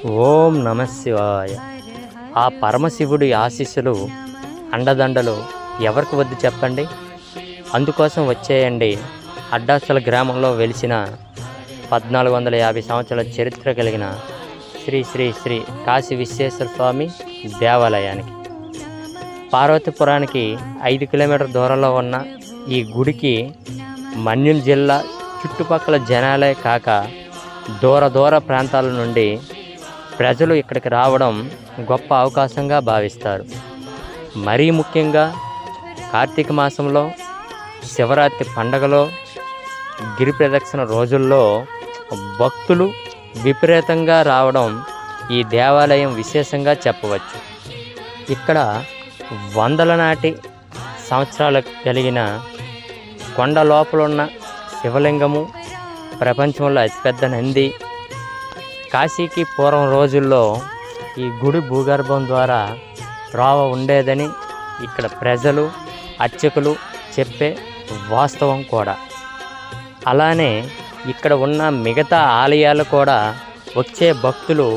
ఓం నమ శివాయ. ఆ పరమశివుడి ఆశీస్సులు అండదండలు ఎవరికి వద్దు చెప్పండి. అందుకోసం వచ్చేయండి అడ్డాసల గ్రామంలో వెలిసిన 1450 సంవత్సరాల చరిత్ర కలిగిన శ్రీ శ్రీ శ్రీ కాశీ విశ్వేశ్వర స్వామి దేవాలయానికి. పార్వతీపురానికి 5 కిలోమీటర్ దూరంలో ఉన్న ఈ గుడికి మన్యం జిల్లా చుట్టుపక్కల జనాలే కాక దూర ప్రాంతాల నుండి ప్రజలు ఇక్కడికి రావడం గొప్ప అవకాశంగా భావిస్తారు. మరీ ముఖ్యంగా కార్తీక మాసంలో, శివరాత్రి పండగలో, గిరి ప్రదక్షిణ రోజుల్లో భక్తులు విపరీతంగా రావడం ఈ దేవాలయం విశేషంగా చెప్పవచ్చు. ఇక్కడ వందల నాటి సంవత్సరాలు కలిగిన కొండ లోపల ఉన్న శివలింగము, ప్రపంచంలో అతిపెద్ద నంది. కాశీకి పూర్వం రోజుల్లో ఈ గుడి భూగర్భం ద్వారా త్రోవ ఉండేదని ఇక్కడ ప్రజలు, అర్చకులు చెప్పే వాస్తవం కూడా. అలానే ఇక్కడ ఉన్న మిగతా ఆలయాలు కూడా వచ్చే భక్తులు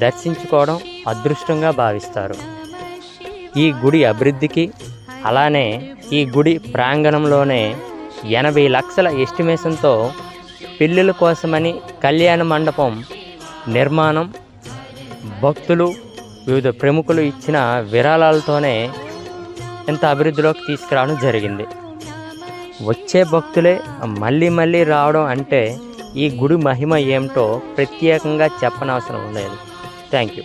దర్శించుకోవడం అదృష్టంగా భావిస్తారు. ఈ గుడి అభివృద్ధికి, అలానే ఈ గుడి ప్రాంగణంలోనే 80 లక్షల ఎస్టిమేషన్తో పెళ్ళిళ్ళ కోసమని కళ్యాణ మండపం నిర్మాణం, భక్తులు, వివిధ ప్రముఖులు ఇచ్చిన విరాళాలతోనే ఇంత అభివృద్ధిలోకి తీసుకురావడం జరిగింది. వచ్చే భక్తులే మళ్ళీ రావడం అంటే ఈ గుడి మహిమ ఏమిటో ప్రత్యేకంగా చెప్పనవసరం లేదు. Thank you.